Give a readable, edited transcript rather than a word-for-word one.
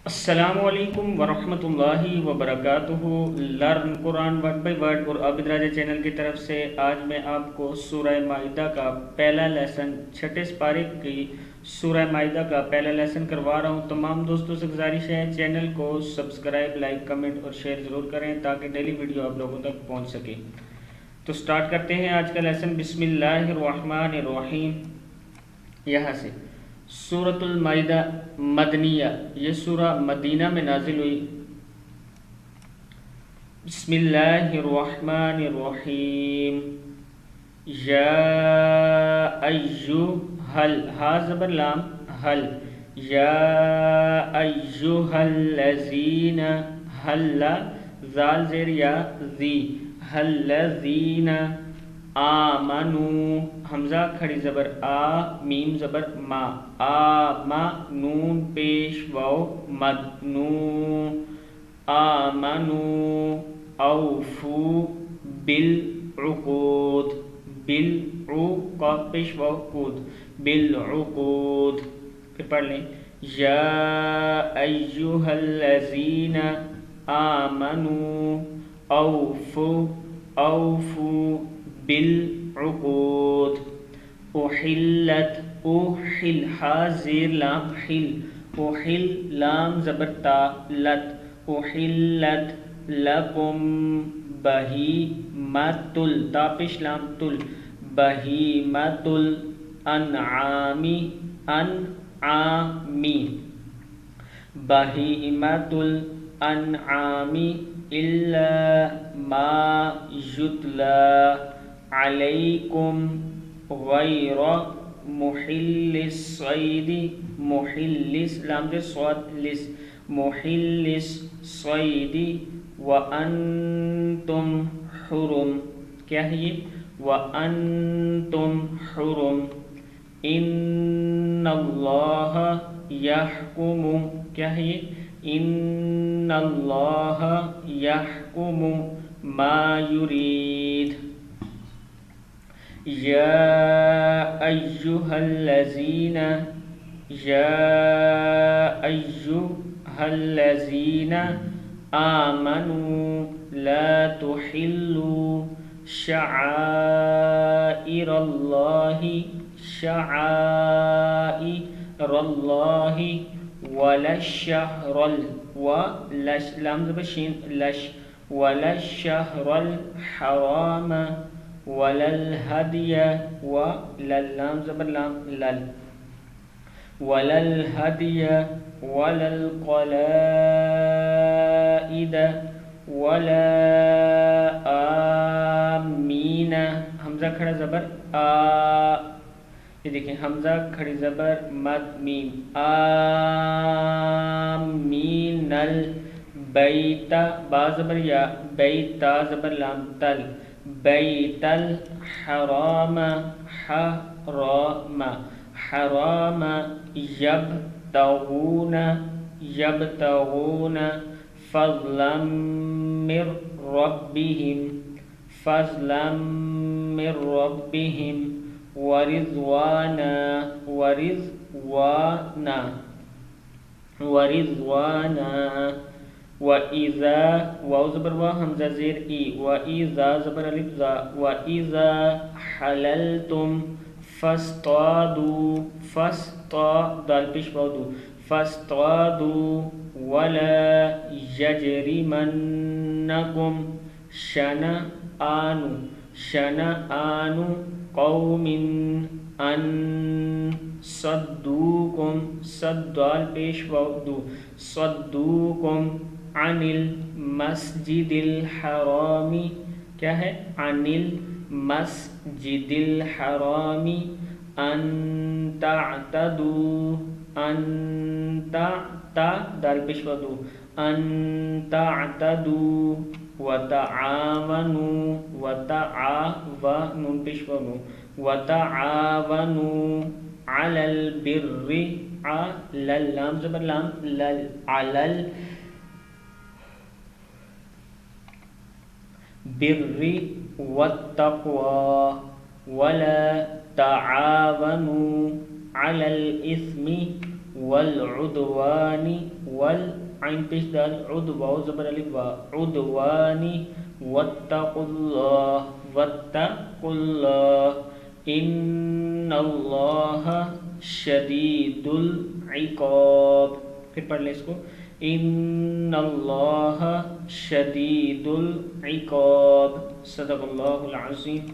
السلام علیکم ورحمۃ اللہ وبرکاتہ۔ Learn Quran word by word اور عابد راجہ چینل کی طرف سے آج میں آپ کو سورہ مائدہ کا پہلا لیسن چھٹے سپارے کی سورہ مائدہ کا پہلا لیسن کروا رہا ہوں۔ تمام دوستوں سے گزارش ہے چینل کو سبسکرائب، لائک، کمنٹ اور شیئر ضرور کریں تاکہ ڈیلی ویڈیو آپ لوگوں تک پہنچ سکے۔ تو سٹارٹ کرتے ہیں آج کا لیسن۔ بسم اللہ الرحمن الرحیم۔ یہاں سے سورۃ المائدہ مدنیہ، یہ سورہ مدینہ میں نازل ہوئی۔ بسم اللہ الرحمن الرحیم۔ یا ایہل، ہا زبر لام ہل، یا ایہا الذین، ہل زال زیر یا ذی، الذین آمنو، حمزہ کھڑی زبر آ، میم زبر ما، آما، نون پیش واو مد، نو، آمنو اوفو بالعقود، بالعقود پیش واو قود، بالعقود۔ پھر پڑھ لیں یا ایہا الذین آمنو اوفو، اوفو بالعقود۔ احلت، احل، ہا زیر لام حل، احل لام زبر تا لت، احلت لکم بہیمۃ ال، تا پیش لام تل، بہیمۃ الانعام، انعامی، بہیمۃ الانعام الا ما یتلی علیکم غیر محل الصید، محل لام زیر صاد لس، محل الصید وانتم حرم، کیا ہے یہ؟ وانتم حرم، ان اللہ یحکم، کیا ہے یہ؟ ان اللہ یحکم ما یرید۔ یا ایہا الذین، یا ایہا الذین آمنوا لا تحلوا شعائر اللہ، شعائر اللہ ولا الشہر ولش لام زبر شین لش، ولا الشہر الحرام ولا الہدی، ولا لام زبر لام لل، ولا الہدی ولا القلائد ولا آمین، حمزہ کھڑا زبر آ، یہ دیکھیں حمزہ کھڑی زبر مد میم، آمین البیت، با زبر یا، بیتا زبر لام تل، بیت الحرام، حرام، حرام، یبتغون، یبتغون فضلا من ربهم، فضلا من ربهم ورضوانا، ورضوانا، ورضوانا، وَإِذَا، واو زبر وا، حمزہ زیر ای، وَإِذَا زبر الف زا، وَإِذَا حَلَلْتُمْ فَاصْطَادُوا، فَاسْطَا دال پیش واو دو، فَاسْطَادُوا وَلَا يَجْرِمَنَّكُمْ شَنَآنُ، شَنَآنُ قَوْمٍ أَن صدوکم، صد دال پیش واو دو، صدوکم عن المسجد الحرام، کیا ہے؟ عن المسجد الحرام ان تعتدوا، ان تا دال پیش واو دو، ان تعتدوا وتعاونوا، وتعاونوا پیش واو دو، وتعاونوا علی البر، علی لام زبر لام لل، علی البر والتقوى ولا تعاونوا على الإثم والعدوان والعين پیش دال عد واو زبر الف وا عدوان واتقوا الله ان اللہ شدید العقاب. پھر پڑھ لیں اس کو ان اللہ شدید العقاب. صدق اللہ العظیم.